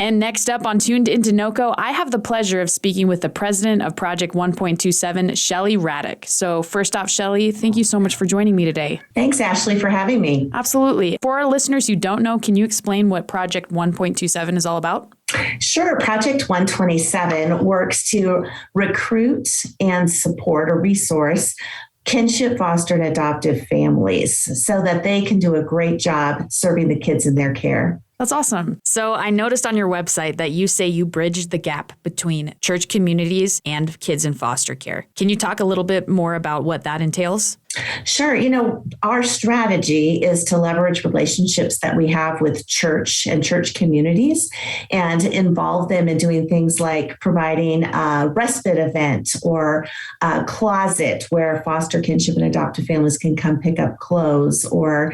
And next up on Tuned Into NoCo, I have the pleasure of speaking with the president of Project 1.27, Shelly Radic. So first off, Shelly, thank you so much for joining me today. Thanks, Ashlee, for having me. Absolutely. For our listeners who don't know, can you explain what Project 1.27 is all about? Sure. Project 127 works to recruit and support or resource kinship, foster, and adoptive families so that they can do a great job serving the kids in their care. That's awesome. So I noticed on your website that you say you bridge the gap between church communities and kids in foster care. Can you talk a little bit more about what that entails? Sure. Our strategy is to leverage relationships that we have with church and church communities and involve them in doing things like providing a respite event or a closet where foster, kinship, and adoptive families can come pick up clothes, or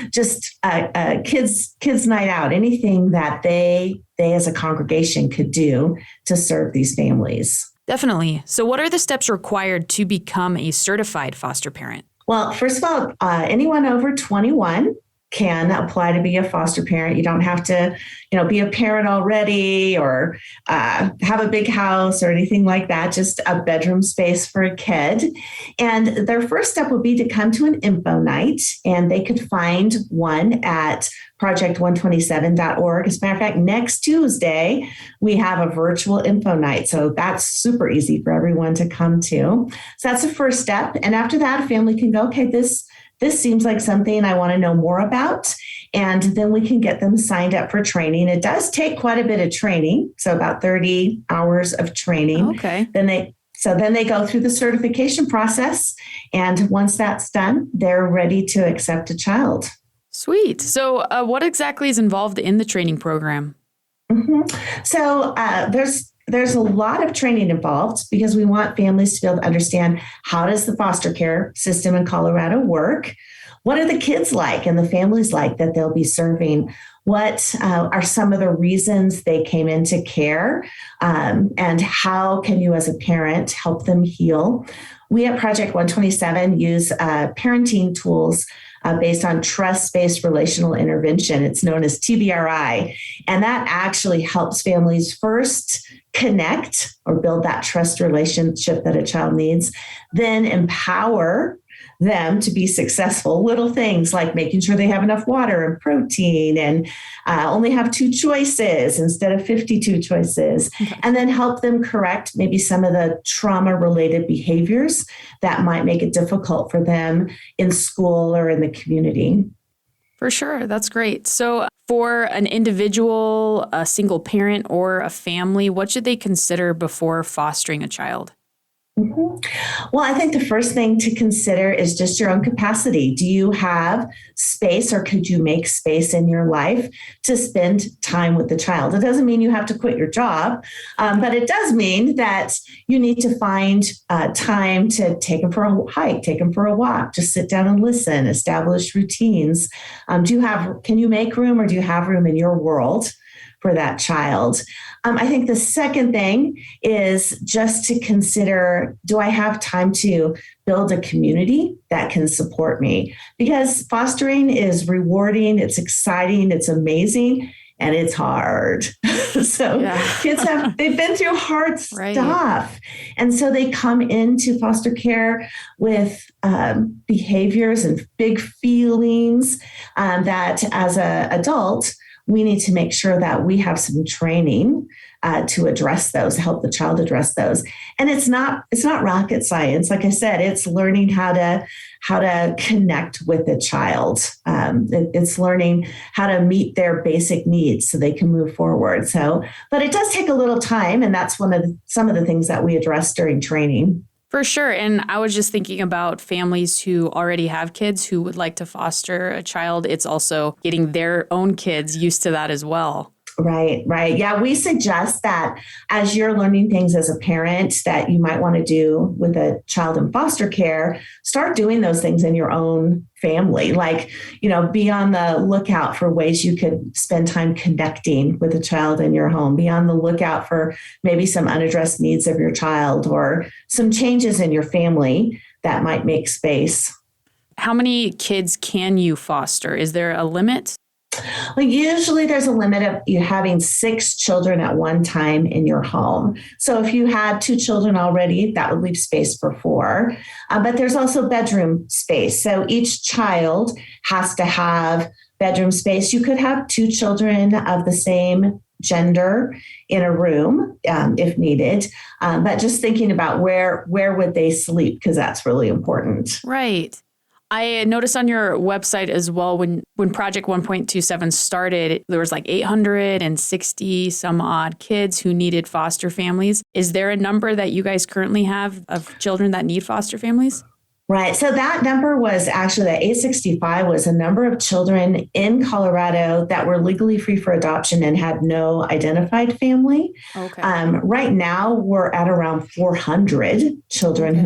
just a kids night out, anything that they as a congregation could do to serve these families. Definitely. So what are the steps required to become a certified foster parent? Well, first of all, anyone over 21 can apply to be a foster parent. You don't have to, be a parent already or have a big house or anything like that, just a bedroom space for a kid. And their first step would be to come to an info night, and they could find one at project127.org. As a matter of fact, next Tuesday, we have a virtual info night. So that's super easy for everyone to come to. So that's the first step. And after that, a family can go, okay, this seems like something I want to know more about. And then we can get them signed up for training. It does take quite a bit of training, so about 30 hours of training. Okay. Then they go through the certification process. And once that's done, they're ready to accept a child. Sweet. So what exactly is involved in the training program? Mm-hmm. So there's a lot of training involved because we want families to be able to understand, how does the foster care system in Colorado work? What are the kids like and the families like that they'll be serving? What are some of the reasons they came into care? And how can you as a parent help them heal? We at Project 127 use parenting tools based on trust-based relational intervention. It's known as TBRI. And that actually helps families first connect or build that trust relationship that a child needs, then empower them to be successful. Little things like making sure they have enough water and protein and only have 2 choices instead of 52 choices. Okay. And then help them correct maybe some of the trauma-related behaviors that might make it difficult for them in school or in the community. For sure. That's great. So for an individual, a single parent, or a family, what should they consider before fostering a child? Mm-hmm. Well, I think the first thing to consider is just your own capacity. Do you have space, or could you make space in your life to spend time with the child? It doesn't mean you have to quit your job, but it does mean that you need to find time to take them for a hike, take them for a walk, just sit down and listen, establish routines. Can you make room, or do you have room in your world for that child? I think the second thing is just to consider, do I have time to build a community that can support me? Because fostering is rewarding, it's exciting, it's amazing, and it's hard. So kids they've been through hard stuff. And so they come into foster care with behaviors and big feelings that as an adult, we need to make sure that we have some training to address those, help the child address those. And it's not rocket science. Like I said, it's learning how to connect with the child. It's learning how to meet their basic needs so they can move forward. But it does take a little time, and that's some of the things that we address during training. For sure. And I was just thinking about families who already have kids who would like to foster a child. It's also getting their own kids used to that as well. Right. Yeah, we suggest that as you're learning things as a parent that you might want to do with a child in foster care, start doing those things in your own family. Like, be on the lookout for ways you could spend time connecting with a child in your home. Be on the lookout for maybe some unaddressed needs of your child or some changes in your family that might make space. How many kids can you foster? Is there a limit? Well, usually there's a limit of you having 6 children at one time in your home. So if you had 2 children already, that would leave space for 4. But there's also bedroom space. So each child has to have bedroom space. You could have 2 children of the same gender in a room if needed. But just thinking about where would they sleep, because that's really important. Right. I noticed on your website as well, when Project 1.27 started, there was like 860 some odd kids who needed foster families. Is there a number that you guys currently have of children that need foster families? Right. So that number was actually, that 865 was a number of children in Colorado that were legally free for adoption and had no identified family. Okay. Right now, we're at around 400 children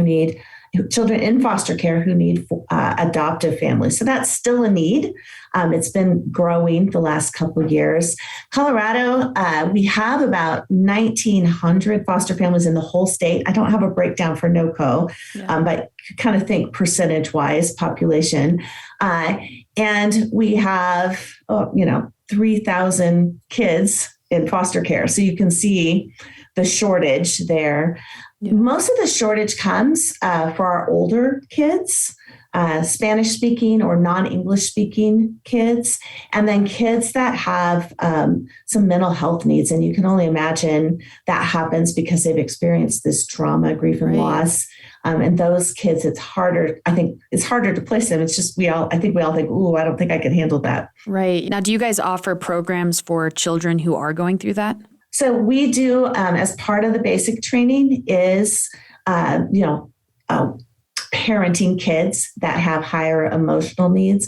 children in foster care who need adoptive families. So that's still a need. It's been growing the last couple of years. Colorado, we have about 1,900 foster families in the whole state. I don't have a breakdown for NoCo, but kind of think percentage-wise population. And we have, 3,000 kids in foster care. So you can see the shortage there. Yeah. Most of the shortage comes for our older kids, Spanish speaking or non-English speaking kids, and then kids that have some mental health needs. And you can only imagine that happens because they've experienced this trauma, grief, and loss. And those kids, it's harder. I think it's harder to place them. It's just I think we all think, ooh, I don't think I could handle that. Right. Now, do you guys offer programs for children who are going through that? So we do, as part of the basic training is, parenting kids that have higher emotional needs.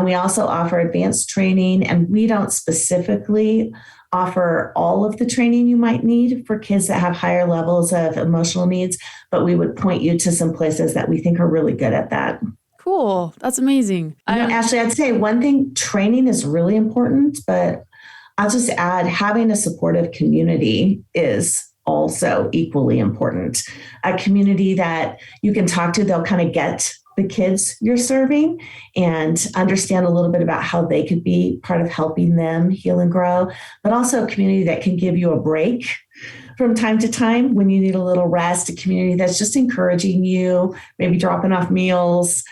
We also offer advanced training, and we don't specifically offer all of the training you might need for kids that have higher levels of emotional needs, but we would point you to some places that we think are really good at that. Cool. That's amazing. Ashlee, I'd say one thing, training is really important, but I'll just add, having a supportive community is also equally important. A community that you can talk to, they'll kind of get the kids you're serving and understand a little bit about how they could be part of helping them heal and grow, but also a community that can give you a break from time to time when you need a little rest, a community that's just encouraging you, maybe dropping off meals,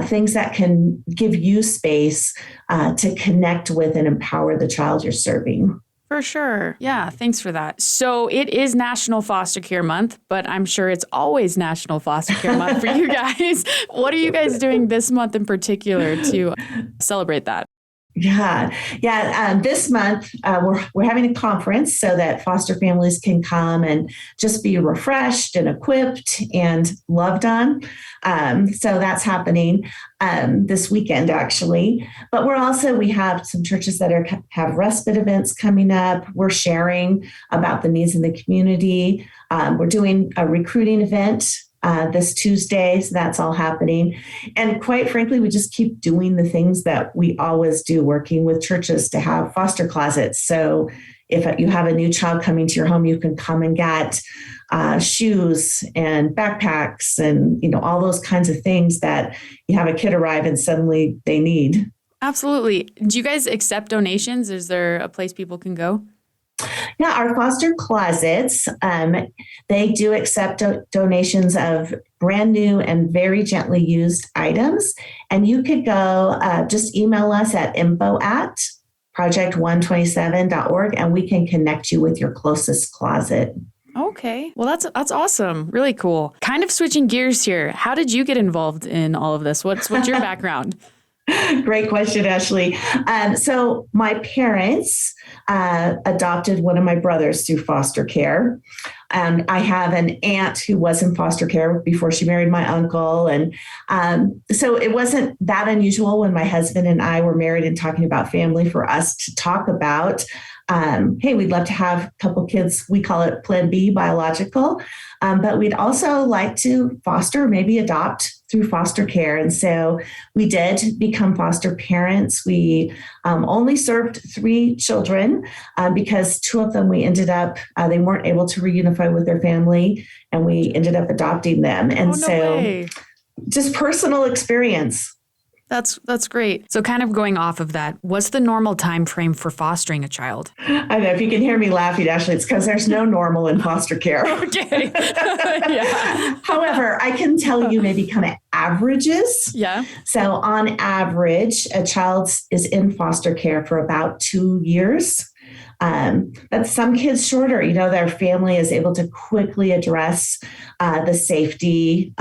things that can give you space to connect with and empower the child you're serving. For sure. Yeah, thanks for that. So it is National Foster Care Month, but I'm sure it's always National Foster Care Month for you guys. What are you guys doing this month in particular to celebrate that? Yeah. This month, we're having a conference so that foster families can come and just be refreshed and equipped and loved on. So that's happening this weekend, actually. But we have some churches that have respite events coming up. We're sharing about the needs in the community. We're doing a recruiting event this Tuesday. So that's all happening. And quite frankly, we just keep doing the things that we always do, working with churches to have foster closets. So if you have a new child coming to your home, you can come and get shoes and backpacks and, all those kinds of things that you have a kid arrive and suddenly they need. Absolutely. Do you guys accept donations? Is there a place people can go? Yeah, our foster closets, they do accept donations of brand new and very gently used items. And you could go, just email us at info@project127.org and we can connect you with your closest closet. Okay. Well, that's awesome. Really cool. Kind of switching gears here. How did you get involved in all of this? What's your background? Great question, Ashlee. So my parents adopted one of my brothers through foster care. And I have an aunt who was in foster care before she married my uncle. And so it wasn't that unusual when my husband and I were married and talking about family for us to talk about, hey, we'd love to have a couple kids. We call it Plan B, biological. But we'd also like to foster, maybe adopt through foster care. And so we did become foster parents. We only served 3 children because 2 of them we ended up, they weren't able to reunify with their family and we ended up adopting them. And way. Just personal experience. That's great. So kind of going off of that, what's the normal time frame for fostering a child? I know if you can hear me laughing, Ashlee, it's because there's no normal in foster care. Okay. Yeah. However, I can tell you maybe kind of averages. Yeah. So on average, a child is in foster care for about 2 years. But some kids shorter, their family is able to quickly address the safety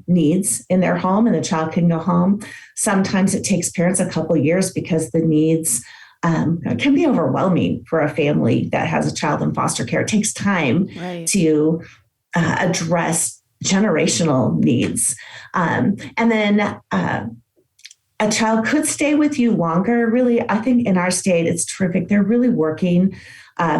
needs in their home and the child can go home. Sometimes it takes parents a couple years because the needs can be overwhelming for a family that has a child in foster care. It takes time to address generational needs. And then a child could stay with you longer. Really, I think in our state, it's terrific. They're really working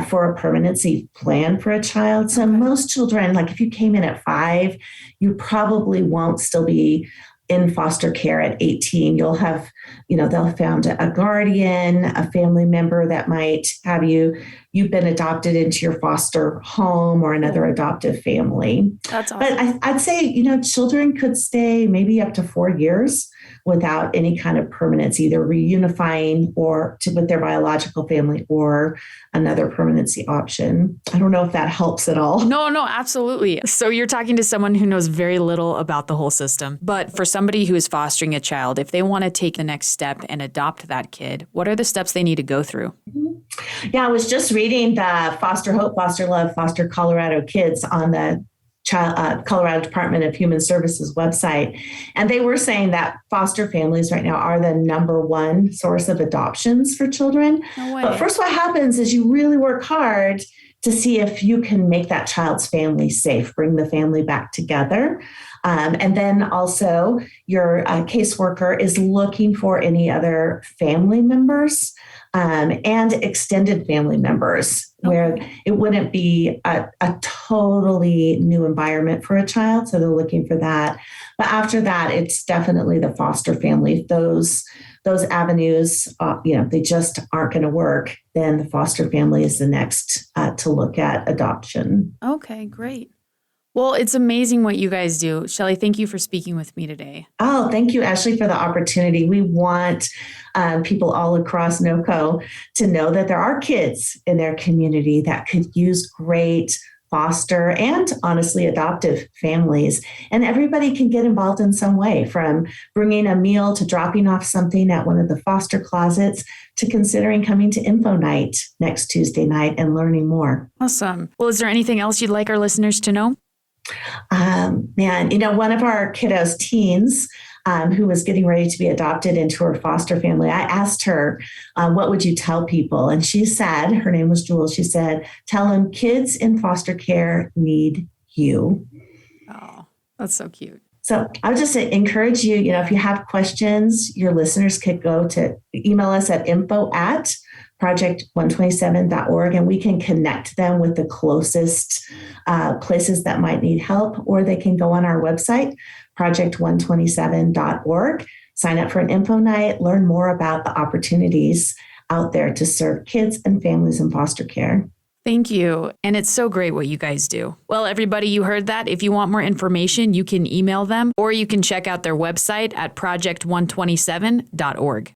for a permanency plan for a child. So most children, like if you came in at 5, you probably won't still be in foster care at 18. You'll have, they'll have found a guardian, a family member that might have you've been adopted into your foster home or another adoptive family. That's awesome. But I'd say, children could stay maybe up to 4 years without any kind of permanence, either reunifying with their biological family or another permanency option. I don't know if that helps at all. No, absolutely. So you're talking to someone who knows very little about the whole system. But for somebody who is fostering a child, if they want to take the next step and adopt that kid, what are the steps they need to go through? Yeah, I was just reading the Foster Hope, Foster Love, Foster Colorado Kids on the Colorado Department of Human Services website. And they were saying that foster families right now are the #1 source of adoptions for children. No way. But first, what happens is you really work hard to see if you can make that child's family safe, bring the family back together. And then also your caseworker is looking for any other family members and extended family members where it wouldn't be a totally new environment for a child. So they're looking for that. But after that, it's definitely the foster family. If those avenues, they just aren't going to work, then the foster family is the next to look at adoption. Okay, great. Well, it's amazing what you guys do. Shelly, thank you for speaking with me today. Oh, thank you, Ashlee, for the opportunity. We want people all across NoCo to know that there are kids in their community that could use great foster and honestly adoptive families. And everybody can get involved in some way, from bringing a meal to dropping off something at one of the foster closets to considering coming to Info Night next Tuesday night and learning more. Awesome. Well, is there anything else you'd like our listeners to know? One of our kiddos, teens, who was getting ready to be adopted into her foster family, I asked her, what would you tell people? And she said, her name was Jewel, she said, tell them kids in foster care need you. Oh, that's so cute. So I would just encourage you, if you have questions, your listeners could go to email us at info@project127.org, and we can connect them with the closest places that might need help, or they can go on our website, project127.org, sign up for an info night, learn more about the opportunities out there to serve kids and families in foster care. Thank you. And it's so great what you guys do. Well, everybody, you heard that. If you want more information, you can email them or you can check out their website at project127.org.